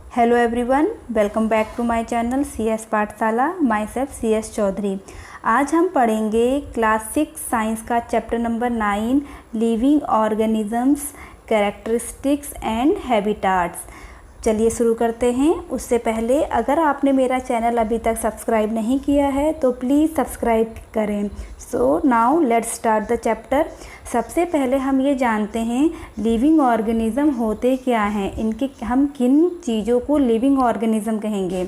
Hello everyone, welcome back to my channel CS Pathshala. Myself CS Chaudhary. आज हम पढ़ेंगे class 6 science का chapter number 9 living organisms, characteristics and habitats. चलिए शुरू करते हैं। उससे पहले अगर आपने मेरा चैनल अभी तक सब्सक्राइब नहीं किया है तो प्लीज़ सब्सक्राइब करें। So now let's start the chapter. सबसे पहले हम ये जानते हैं लिविंग ऑर्गेनिज़म होते क्या हैं, इनके हम किन चीज़ों को लिविंग ऑर्गेनिज़म कहेंगे।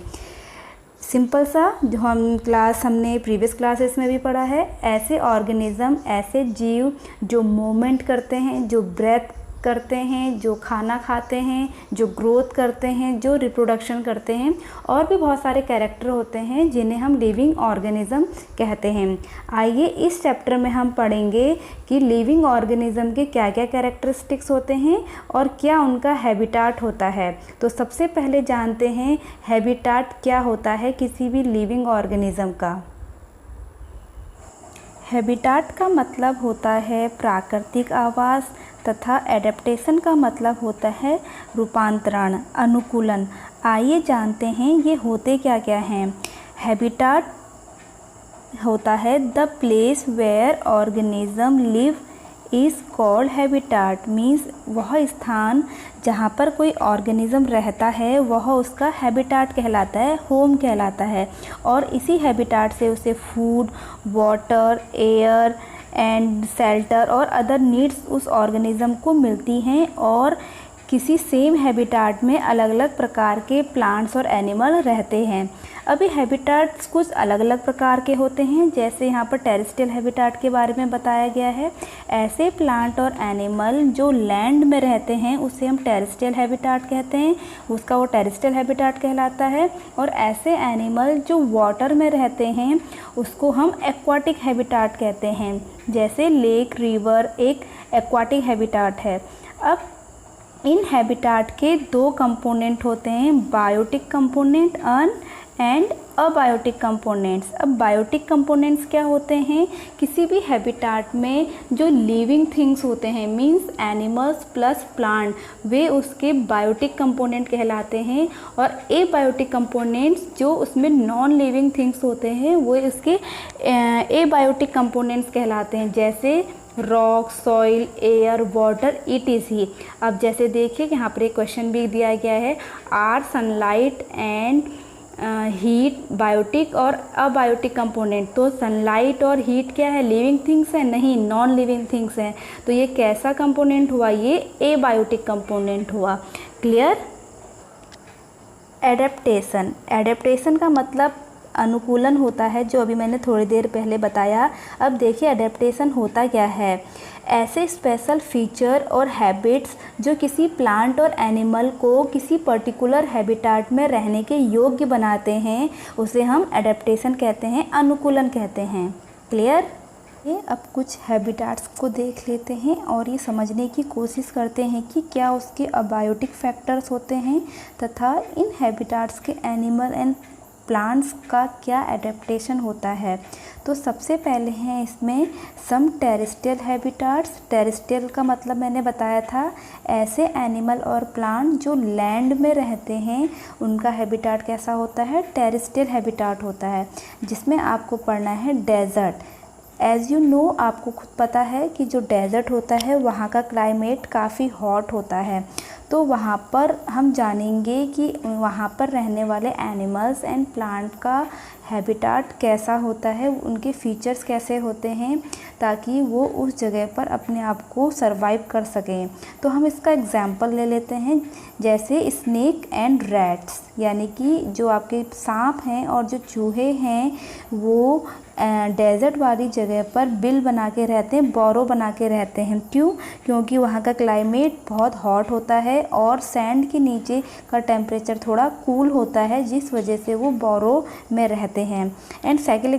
सिंपल सा जो हमने प्रीवियस क्लासेस में भी पढ़ा है, ऐसे ऑर्गेनिज़म, ऐसे जीव जो मूवमेंट करते हैं, जो ब्रेथ करते हैं, जो खाना खाते हैं, जो ग्रोथ करते हैं, जो रिप्रोडक्शन करते हैं, और भी बहुत सारे कैरेक्टर होते हैं जिन्हें हम लिविंग ऑर्गेनिज़म कहते हैं। आइए इस चैप्टर में हम पढ़ेंगे कि लिविंग ऑर्गेनिज़म के क्या क्या कैरेक्टरिस्टिक्स होते हैं और क्या उनका हैबिटाट होता है। तो सबसे पहले जानते हैं हैबिटाट क्या होता है किसी भी लिविंग ऑर्गेनिज़म का। हैबिटाट का मतलब होता है प्राकृतिक आवास तथा एडेप्टेशन का मतलब होता है रूपांतरण, अनुकूलन। आइए जानते हैं ये होते क्या क्या हैं। हैबिटाट होता है the place where organism live is called habitat. Means वह स्थान जहाँ पर कोई ऑर्गेनिज़म रहता है वह उसका हैबिटाट कहलाता है, होम कहलाता है। और इसी हैबिटाट से उसे food, water, air and shelter और अदर नीड्स उस ऑर्गेनिज़म को मिलती हैं। और किसी सेम हैबिटाट में अलग अलग प्रकार के प्लांट्स और एनिमल रहते हैं। अभी हैबिटाट्स कुछ अलग अलग प्रकार के होते हैं, जैसे यहाँ पर टेरेस्ट्रियल हैबिटाट के बारे में बताया गया है। ऐसे प्लांट और एनिमल जो लैंड में रहते हैं उसे हम टेरेस्ट्रियल हैबिटाट कहते हैं, उसका वो टेरेस्ट्रियल हैबिटाट कहलाता है। और ऐसे एनिमल जो वाटर में रहते हैं उसको हम एक्वाटिक हैबिटाट कहते हैं, जैसे लेक, रिवर एक एक्वाटिक हैबिटाट है। अब इन हैबिटाट के दो कंपोनेंट होते हैं, biotic component and abiotic components. अब बायोटिक कंपोनेंट्स क्या होते हैं, किसी भी हैबिटाट में जो लिविंग थिंग्स होते हैं, मींस एनिमल्स प्लस प्लांट, वे उसके बायोटिक कंपोनेंट कहलाते हैं। और एबायोटिक कंपोनेंट्स जो उसमें नॉन लिविंग थिंग्स होते हैं वो इसके एबायोटिक कंपोनेंट्स कहलाते हैं, जैसे rock, soil, air, water, ETC। अब जैसे देखिए यहाँ पर एक क्वेश्चन भी दिया गया है, are sunlight and heat biotic और अबायोटिक कंपोनेंट। तो सनलाइट और हीट क्या है, लिविंग थिंग्स है? नहीं, नॉन लिविंग थिंग्स हैं। तो ये कैसा कंपोनेंट हुआ, ये एबायोटिक कंपोनेंट हुआ। क्लियर। एडेप्टेशन, एडेप्टेशन का मतलब अनुकूलन होता है, जो अभी मैंने थोड़ी देर पहले बताया। अब देखिए एडेप्टेशन होता क्या है। ऐसे स्पेशल फीचर और हैबिट्स जो किसी प्लांट और एनिमल को किसी पर्टिकुलर हैबिटाट में रहने के योग्य बनाते हैं उसे हम एडेप्टेशन कहते हैं, अनुकूलन कहते हैं। क्लियर। ये अब कुछ हैबिटाट्स को देख लेते हैं और ये समझने की कोशिश करते हैं कि क्या उसके अबायोटिक फैक्टर्स होते हैं तथा इन हैबिटाट्स के एनिमल एंड प्लांट्स का क्या एडेप्टेशन होता है। तो सबसे पहले हैं इसमें सम टेरेस्ट्रियल हैबिटाट्स। टेरेस्ट्रियल का मतलब मैंने बताया था, ऐसे एनिमल और प्लांट जो लैंड में रहते हैं उनका हैबिटाट कैसा होता है, टेरेस्ट्रियल हैबिटाट होता है। जिसमें आपको पढ़ना है डेजर्ट। एज़ यू नो, आपको खुद पता है कि जो डेजर्ट होता है वहाँ का क्लाइमेट काफ़ी हॉट होता है। तो वहाँ पर हम जानेंगे कि वहाँ पर रहने वाले एनिमल्स एंड प्लांट का हैबिटाट कैसा होता है, उनके फीचर्स कैसे होते हैं, ताकि वो उस जगह पर अपने आप को सरवाइव कर सकें। तो हम इसका एग्जांपल ले लेते हैं, जैसे स्नेक एंड रैट्स, यानी कि जो आपके सांप हैं और जो चूहे हैं वो डेजर्ट वाली जगह पर बिल बना के रहते हैं, बोरो बना के रहते हैं। क्यों? क्योंकि वहाँ का क्लाइमेट बहुत हॉट होता है और सैंड के नीचे का टेम्परेचर थोड़ा कूल होता है, जिस वजह से वो बोरो में रहते हैं। एंड सेकंड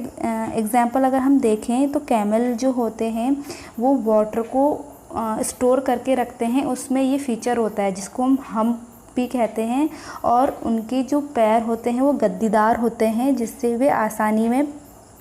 एग्जांपल अगर हम देखें तो कैमल जो होते हैं वो वाटर को स्टोर करके रखते हैं, उसमें ये फीचर होता है जिसको हम भी कहते हैं। और उनके जो पैर होते हैं वो गद्दीदार होते हैं, जिससे वे आसानी में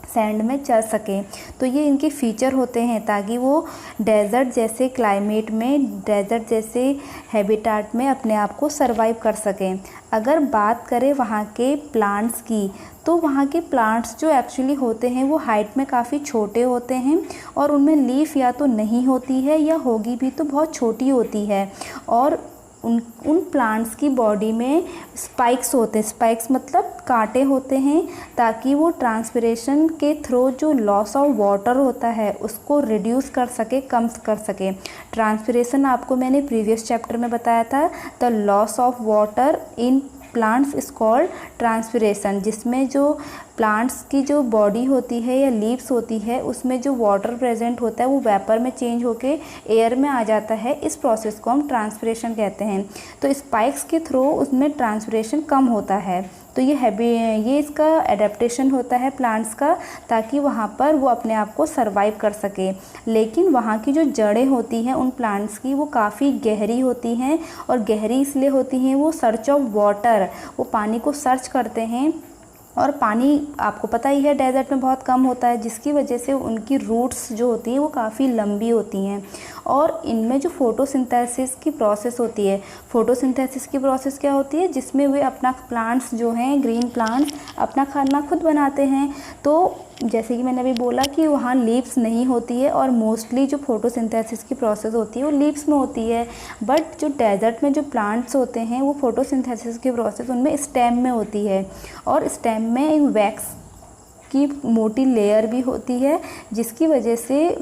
सैंड में चल सकें। तो ये इनके फीचर होते हैं ताकि वो डेज़र्ट जैसे क्लाइमेट में, डेज़र्ट जैसे हैबिटाट में अपने आप को सरवाइव कर सकें। अगर बात करें वहाँ के प्लांट्स की, तो वहाँ के प्लांट्स जो एक्चुअली होते हैं वो हाइट में काफ़ी छोटे होते हैं और उनमें लीफ या तो नहीं होती है या होगी भी तो बहुत छोटी होती है। और उन प्लांट्स की बॉडी में स्पाइक्स होते हैं, स्पाइक्स मतलब कांटे होते हैं, ताकि वो ट्रांसपिरेशन के थ्रू जो लॉस ऑफ वाटर होता है उसको रिड्यूस कर सके, कम कर सके। ट्रांसपिरेशन आपको मैंने प्रीवियस चैप्टर में बताया था, the loss of water in plants is called transpiration, जिसमें जो प्लांट्स की जो बॉडी होती है या लीव्स होती है उसमें जो वाटर प्रेजेंट होता है वो वेपर में चेंज होके एयर में आ जाता है। इस प्रोसेस को हम ट्रांसपिरेशन कहते हैं। तो स्पाइक्स के थ्रू उसमें ट्रांसपिरेशन कम होता है। तो ये इसका एडेप्टेशन होता है प्लांट्स का, ताकि वहाँ पर वो अपने आप को सरवाइव कर सके। लेकिन वहाँ की जो जड़ें होती हैं उन प्लांट्स की वो काफ़ी गहरी होती हैं, और गहरी इसलिए होती हैं वो सर्च ऑफ वाटर, वो पानी को सर्च करते हैं। और पानी आपको पता ही है डेजर्ट में बहुत कम होता है, जिसकी वजह से उनकी रूट्स जो होती हैं वो काफ़ी लंबी होती हैं। और इनमें जो फोटोसिंथेसिस की प्रोसेस होती है, फोटोसिंथेसिस की प्रोसेस क्या होती है, जिसमें वे अपना प्लांट्स जो हैं, ग्रीन प्लांट्स अपना खाना खुद बनाते हैं। तो जैसे कि मैंने अभी बोला कि वहाँ लीव्स नहीं होती है, और मोस्टली जो फोटोसिंथेसिस की प्रोसेस होती है वो लीव्स में होती है। बट जो डेजर्ट में जो प्लांट्स होते हैं वो फोटोसिंथेसिस की प्रोसेस उनमें स्टेम में होती है, और स्टेम में एक वैक्स की मोटी लेयर भी होती है, जिसकी वजह से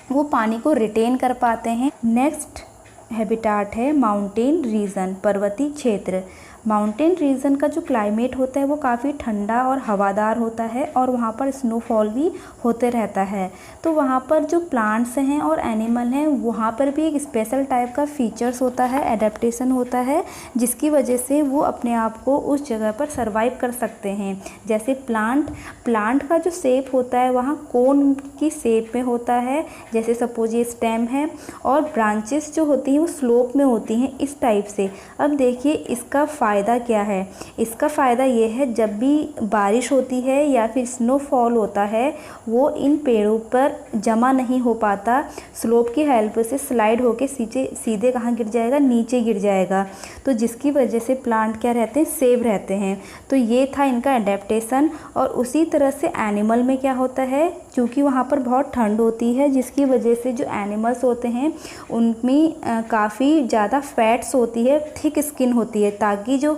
वो पानी को रिटेन कर पाते हैं। नेक्स्ट हैबिटाट है माउंटेन रीजन, पर्वतीय क्षेत्र। माउंटेन रीजन का जो क्लाइमेट होता है वो काफ़ी ठंडा और हवादार होता है, और वहाँ पर स्नोफॉल भी होते रहता है। तो वहाँ पर जो प्लांट्स हैं और एनिमल हैं वहाँ पर भी एक स्पेशल टाइप का फीचर्स होता है, एडेप्टेशन होता है, जिसकी वजह से वो अपने आप को उस जगह पर सरवाइव कर सकते हैं। जैसे प्लांट का जो शेप होता है वहाँ कोन की शेप में होता है, जैसे सपोज ये स्टेम है, और ब्रांचेस जो होती हैं वो स्लोप में होती हैं, इस टाइप से। अब देखिए इसका फ़ायदा क्या है। इसका फ़ायदा ये है, जब भी बारिश होती है या फिर स्नोफॉल होता है वो इन पेड़ों पर जमा नहीं हो पाता, स्लोप की हेल्प से स्लाइड होके सीधे कहाँ गिर जाएगा, नीचे गिर जाएगा। तो जिसकी वजह से प्लांट क्या रहते हैं, सेव रहते हैं। तो ये था इनका एडेप्टेशन। और उसी तरह से एनिमल में क्या होता है, क्योंकि वहाँ पर बहुत ठंड होती है, जिसकी वजह से जो एनिमल्स होते हैं उनमें काफ़ी ज़्यादा फैट्स होती है, थिक स्किन होती है, ताकि जो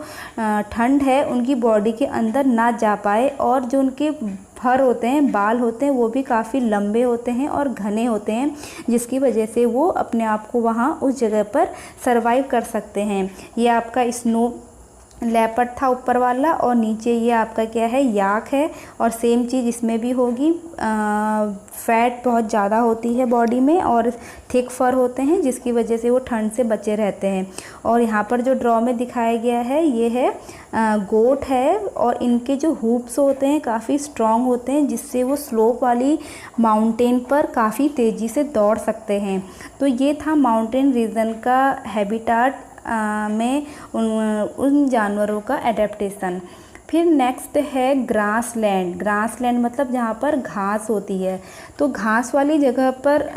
ठंड है उनकी बॉडी के अंदर ना जा पाए। और जो उनके फर होते हैं, बाल होते हैं, वो भी काफ़ी लंबे होते हैं और घने होते हैं, जिसकी वजह से वो अपने आप को वहाँ उस जगह पर सरवाइव कर सकते हैं। ये आपका स्नो लेपर्ड था ऊपर वाला, और नीचे ये आपका क्या है, याक है। और सेम चीज़ इसमें भी होगी, फैट बहुत ज़्यादा होती है बॉडी में और थिक फर होते हैं, जिसकी वजह से वो ठंड से बचे रहते हैं। और यहाँ पर जो ड्रॉ में दिखाया गया है ये है गोट है, और इनके जो हूप्स होते हैं काफ़ी स्ट्रॉन्ग होते हैं, जिससे वो स्लोप वाली माउंटेन पर काफ़ी तेज़ी से दौड़ सकते हैं। तो ये था माउंटेन रीजन का हैबिटाट में उन जानवरों का एडेप्टेशन। फिर नेक्स्ट है ग्रासलैंड। ग्रासलैंड मतलब जहाँ पर घास होती है। तो घास वाली जगह पर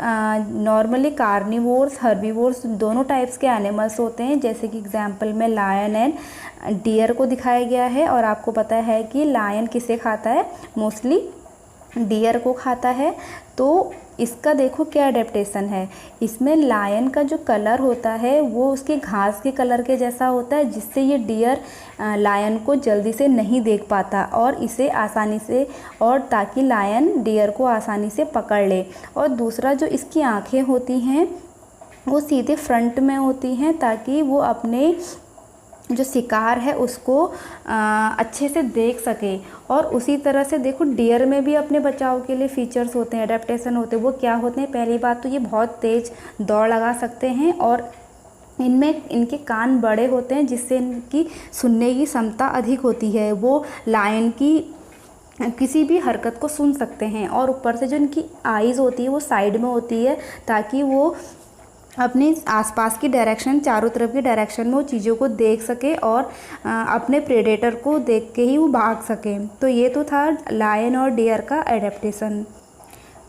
नॉर्मली कार्निवोर्स, हर्बीवोर्स दोनों टाइप्स के एनिमल्स होते हैं। जैसे कि एग्जांपल में लायन एंड डियर को दिखाया गया है, और आपको पता है कि लायन किसे खाता है, मोस्टली डियर को खाता है। तो इसका देखो क्या एडेप्टेशन है, इसमें लायन का जो कलर होता है वो उसके घास के कलर के जैसा होता है, जिससे ये डियर लायन को जल्दी से नहीं देख पाता, और इसे आसानी से, और ताकि लायन डियर को आसानी से पकड़ ले। और दूसरा जो इसकी आँखें होती हैं वो सीधे फ्रंट में होती हैं, ताकि वो अपने जो शिकार है उसको अच्छे से देख सके। और उसी तरह से देखो डियर में भी अपने बचाव के लिए फीचर्स होते हैं, एडेप्टेशन होते हैं। वो क्या होते हैं, पहली बात तो ये बहुत तेज़ दौड़ लगा सकते हैं, और इनमें इनके कान बड़े होते हैं, जिससे इनकी सुनने की क्षमता अधिक होती है। वो लायन की किसी भी हरकत को सुन सकते हैं। और ऊपर से जो इनकी आइज़ होती है वो साइड में होती है, ताकि वो अपने आसपास की डायरेक्शन, चारों तरफ की डायरेक्शन में वो चीज़ों को देख सके और अपने प्रेडेटर को देख के ही वो भाग सके। तो ये तो था लायन और डियर का एडेप्टेशन।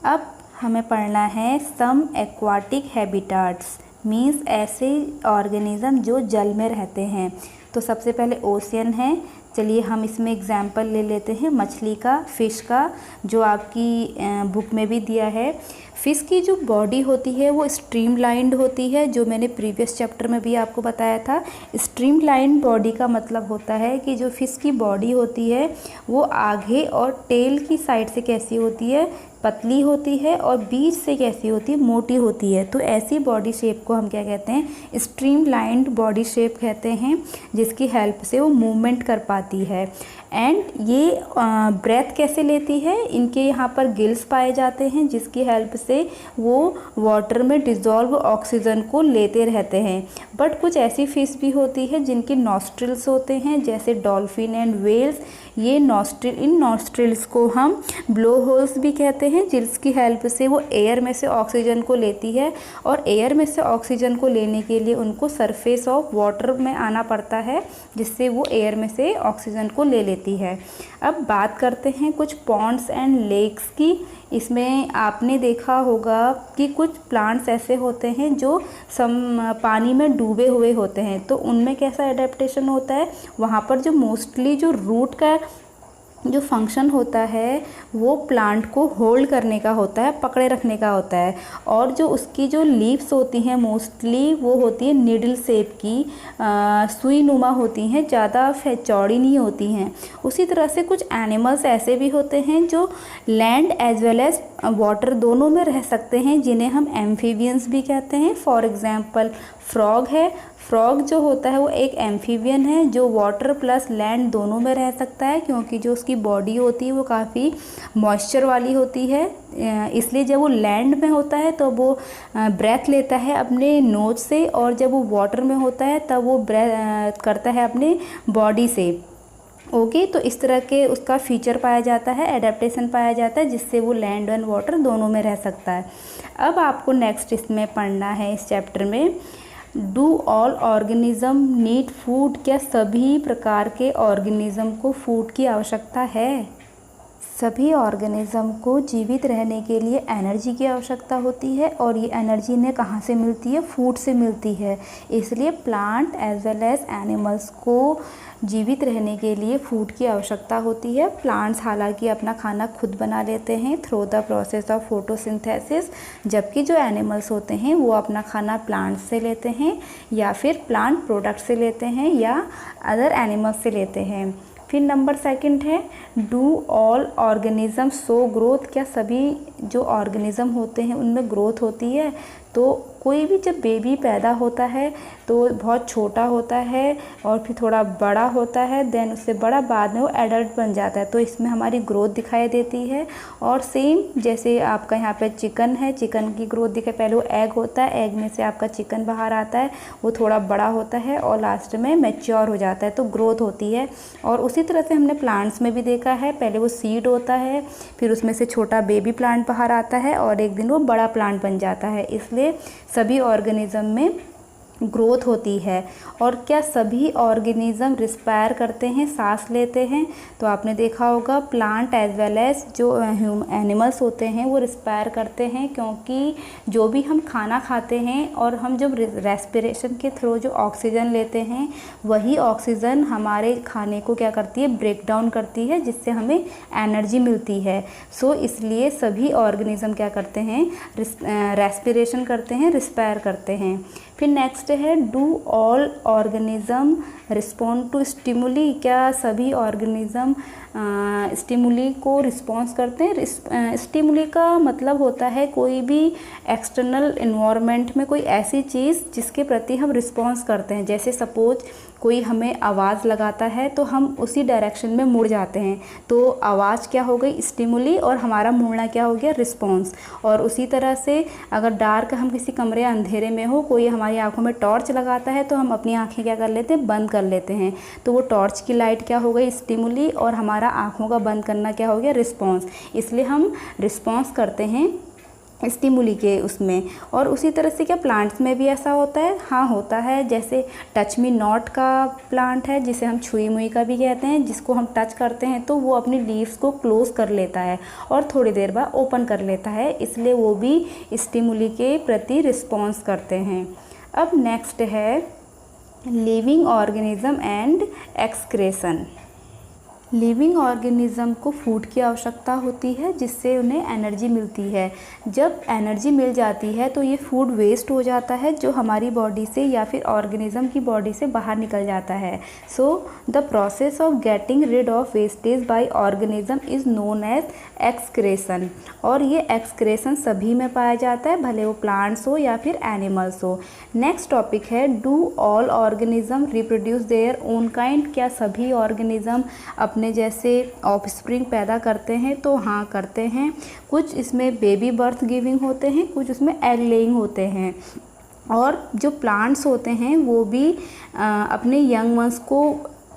अब हमें पढ़ना है सम एक्वाटिक हैबिटाट्स, मीन्स ऐसे ऑर्गेनिज़म जो जल में रहते हैं। तो सबसे पहले ओशियन है। चलिए हम इसमें एग्जाम्पल ले लेते हैं मछली का, फ़िश का, जो आपकी बुक में भी दिया है। फ़िश की जो बॉडी होती है वो स्ट्रीमलाइंड होती है, जो मैंने प्रीवियस चैप्टर में भी आपको बताया था। स्ट्रीमलाइंड बॉडी का मतलब होता है कि जो फ़िश की बॉडी होती है वो आगे और टेल की साइड से कैसी होती है, पतली होती है, और बीच से कैसी होती है, मोटी होती है। तो ऐसी बॉडी शेप को हम क्या कहते हैं, स्ट्रीमलाइंड बॉडी शेप कहते हैं, जिसकी हेल्प से वो मूवमेंट कर पाती है। एंड ये ब्रेथ कैसे लेती है, इनके यहाँ पर गिल्स पाए जाते हैं, जिसकी हेल्प से वो वाटर में डिज़ोल्व ऑक्सीजन को लेते रहते हैं। बट कुछ ऐसी फिश भी होती है जिनके नॉस्ट्रिल्स होते हैं, जैसे डॉल्फिन एंड वेल्स। ये इन नॉस्ट्रिल्स को हम ब्लो होल्स भी कहते हैं, जिसकी हेल्प से वो एयर में से ऑक्सीजन को लेती है, और एयर में से ऑक्सीजन को लेने के लिए उनको सरफेस ऑफ वाटर में आना पड़ता है, जिससे वो एयर में से ऑक्सीजन को ले लेती है। अब बात करते हैं कुछ पॉन्ड्स एंड लेक्स की। इसमें आपने देखा होगा कि कुछ प्लांट्स ऐसे होते हैं जो पानी में डूबे हुए होते हैं, तो उनमें कैसा एडेप्टेशन होता है, वहाँ पर जो मोस्टली जो रूट का जो फंक्शन होता है वो प्लांट को होल्ड करने का होता है, पकड़े रखने का होता है, और जो उसकी जो लीव्स होती हैं मोस्टली वो होती है निडल शेप की, सुई नुमा होती हैं, ज़्यादा चौड़ी नहीं होती हैं। उसी तरह से कुछ एनिमल्स ऐसे भी होते हैं जो land as well as water दोनों में रह सकते हैं, जिन्हें हम एम्फीबियंस भी कहते हैं। फॉर एग्जांपल फ्रॉग है। फ्रॉग जो होता है वो एक एम्फीबियन है जो वाटर प्लस लैंड दोनों में रह सकता है, क्योंकि जो उसकी बॉडी होती है वो काफ़ी मॉइस्चर वाली होती है। इसलिए जब वो लैंड में होता है तो वो ब्रेथ लेता है अपने नोज से, और जब वो वाटर में होता है तब वो ब्रेथ करता है अपने बॉडी से। ओके, तो इस तरह के उसका फीचर पाया जाता है, एडेप्टेशन पाया जाता है, जिससे वो लैंड एंड वाटर दोनों में रह सकता है। अब आपको नेक्स्ट इसमें पढ़ना है इस चैप्टर में, do all organism need food, क्या सभी प्रकार के ऑर्गेनिज्म को फूड की आवश्यकता है? सभी ऑर्गेनिज्म को जीवित रहने के लिए एनर्जी की आवश्यकता होती है, और ये एनर्जी इन्हें कहाँ से मिलती है, फूड से मिलती है। इसलिए plant as well as animals को जीवित रहने के लिए फूड की आवश्यकता होती है। प्लांट्स हालांकि अपना खाना खुद बना लेते हैं through the process of photosynthesis, जबकि जो एनिमल्स होते हैं वो अपना खाना प्लांट्स से लेते हैं, या फिर प्लांट प्रोडक्ट से लेते हैं, या अदर एनिमल्स से लेते हैं। फिर नंबर सेकंड है, do all organism show growth, क्या सभी जो ऑर्गेनिज्म होते हैं उनमें ग्रोथ होती है? तो कोई भी जब बेबी पैदा होता है तो बहुत छोटा होता है और फिर थोड़ा बड़ा होता है, देन उससे बड़ा बाद में वो एडल्ट बन जाता है, तो इसमें हमारी ग्रोथ दिखाई देती है। और सेम जैसे आपका यहाँ पे चिकन है, चिकन की ग्रोथ दिखाई, पहले वो एग होता है, एग में से आपका चिकन बाहर आता है, वो थोड़ा बड़ा होता है और लास्ट में मैच्योर हो जाता है, तो ग्रोथ होती है। और उसी तरह से हमने प्लांट्स में भी देखा है, पहले वो सीड होता है, फिर उसमें से छोटा बेबी प्लांट बाहर आता है, और एक दिन वो बड़ा प्लांट बन जाता है। इसलिए सभी ऑर्गेनिज्म में ग्रोथ होती है। और क्या सभी ऑर्गेनिज्म रिस्पायर करते हैं, सांस लेते हैं? तो आपने देखा होगा प्लांट एज वेल एज जो एनिमल्स होते हैं वो रिस्पायर करते हैं, क्योंकि जो भी हम खाना खाते हैं और हम जब रेस्पिरेशन के थ्रू जो ऑक्सीजन लेते हैं, वही ऑक्सीजन हमारे खाने को क्या करती है, ब्रेक डाउन करती है, जिससे हमें एनर्जी मिलती है। सो इसलिए सभी ऑर्गेनिज्म क्या करते हैं, रेस्पिरेशन करते हैं, रिस्पायर करते हैं। फिर नेक्स्ट है, do all organism respond to stimuli, क्या सभी ऑर्गेनिज्म स्टिमुली को रिस्पॉन्स करते हैं? स्टिमुली का मतलब होता है कोई भी एक्सटर्नल इन्वायरमेंट में कोई ऐसी चीज़ जिसके प्रति हम रिस्पॉन्स करते हैं। जैसे सपोज कोई हमें आवाज़ लगाता है तो हम उसी डायरेक्शन में मुड़ जाते हैं, तो आवाज़ क्या हो गई, स्टिमुली, और हमारा मुड़ना क्या हो गया, रिस्पॉन्स। और उसी तरह से अगर डार्क, हम किसी कमरे अंधेरे में हो, कोई हमारी आंखों में टॉर्च लगाता है तो हम अपनी आंखें क्या कर लेते हैं, बंद कर लेते हैं, तो वो टॉर्च की लाइट क्या हो गई, स्टिमुली, और हमारा आंखों का बंद करना क्या हो गया, रिस्पॉन्स। इसलिए हम रिस्पॉन्स करते हैं स्टिमुली के उसमें। और उसी तरह से क्या प्लांट्स में भी ऐसा होता है? हाँ होता है। जैसे टच मी नॉट का प्लांट है, जिसे हम छुई मुई का भी कहते हैं, जिसको हम टच करते हैं तो वो अपनी लीव्स को क्लोज कर लेता है और थोड़ी देर बाद ओपन कर लेता है, इसलिए वो भी स्टिमुली के प्रति रिस्पॉन्स करते हैं। अब नेक्स्ट है living organism and excretion. Living organism को फूड की आवश्यकता होती है जिससे उन्हें एनर्जी मिलती है। जब एनर्जी मिल जाती है तो ये फूड वेस्ट हो जाता है जो हमारी बॉडी से या फिर ऑर्गेनिज्म की बॉडी से बाहर निकल जाता है। So the process of getting rid of wastage by organism is known as excretion. और ये एक्सक्रेशन सभी में पाया जाता है, भले वो प्लांट्स हो या फिर एनिमल्स हो। नेक्स्ट टॉपिक है do all organism reproduce their own kind. क्या सभी ऑर्गेनिज्म अपने जैसे ऑफस्प्रिंग पैदा करते हैं? तो हाँ करते हैं। कुछ इसमें बेबी बर्थ गिविंग होते हैं, कुछ उसमें एग लेइंग होते हैं। और जो प्लांट्स होते हैं वो भी अपने यंग वंस को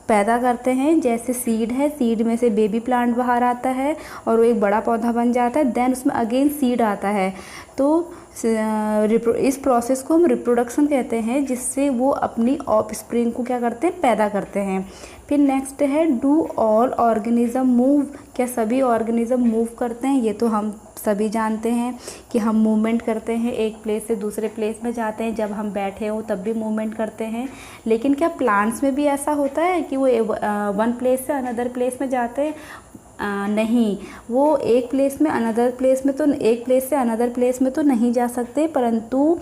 पैदा करते हैं। जैसे सीड है, सीड में से बेबी प्लांट बाहर आता है और वो एक बड़ा पौधा बन जाता है, देन उसमें अगेन सीड आता है। तो इस प्रोसेस को हम रिप्रोडक्शन कहते हैं, जिससे वो अपनी ऑफस्प्रिंग को क्या करते हैं? पैदा करते हैं। फिर नेक्स्ट है डू ऑल ऑर्गेनिज्म मूव। क्या सभी ऑर्गेनिज्म मूव करते हैं? ये तो हम सभी जानते हैं कि हम मूवमेंट करते हैं, एक प्लेस से दूसरे प्लेस में जाते हैं, जब हम बैठे हों तब भी मूवमेंट करते हैं। लेकिन क्या प्लांट्स में भी ऐसा होता है कि वो वन प्लेस से अनदर प्लेस में जाते हैं? नहीं, वो एक प्लेस में अनदर प्लेस में तो एक प्लेस से अनदर प्लेस में तो नहीं जा सकते, परंतु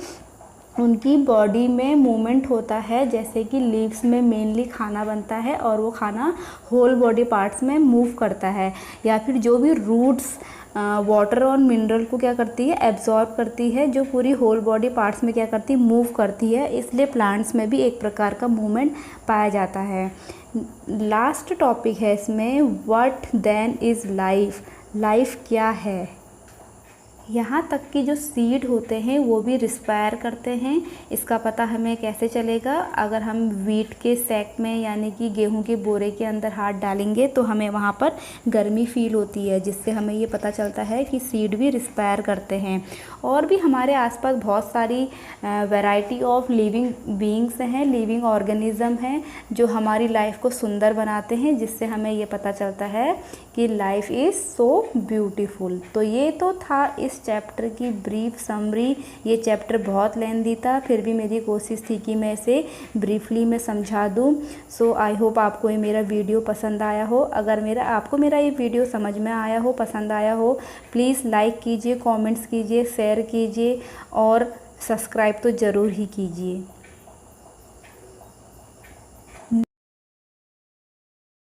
उनकी बॉडी में मूवमेंट होता है। जैसे कि लीव्स में मेनली खाना बनता है और वो खाना होल बॉडी पार्ट्स में मूव करता है। या फिर जो भी रूट्स वाटर और मिनरल को क्या करती है? एब्जॉर्ब करती है, जो पूरी होल बॉडी पार्ट्स में क्या करती है? मूव करती है। इसलिए प्लांट्स में भी एक प्रकार का मूवमेंट पाया जाता है। लास्ट टॉपिक है इसमें what then is life. Life क्या है? यहाँ तक कि जो सीड होते हैं वो भी रिस्पायर करते हैं। इसका पता हमें कैसे चलेगा? अगर हम वीट के सैक में यानी कि गेहूं के बोरे के अंदर हाथ डालेंगे तो हमें वहाँ पर गर्मी फील होती है, जिससे हमें ये पता चलता है कि सीड भी रिस्पायर करते हैं। और भी हमारे आसपास बहुत सारी वैरायटी ऑफ लिविंग बीइंग्स हैं, लिविंग ऑर्गेनिज्म हैं, जो हमारी लाइफ को सुंदर बनाते हैं, जिससे हमें ये पता चलता है कि लाइफ इज़ सो ब्यूटीफुल। तो ये तो था इस चैप्टर की ब्रीफ समरी। ये चैप्टर बहुत लेंथी था, फिर भी मेरी कोशिश थी कि मैं इसे ब्रीफली में समझा दूँ। सो आई होप आपको ये मेरा वीडियो पसंद आया हो। अगर आपको मेरा ये वीडियो समझ में आया हो, पसंद आया हो, प्लीज़ लाइक कीजिए, कमेंट्स कीजिए, शेयर कीजिए और सब्सक्राइब तो ज़रूर ही कीजिए।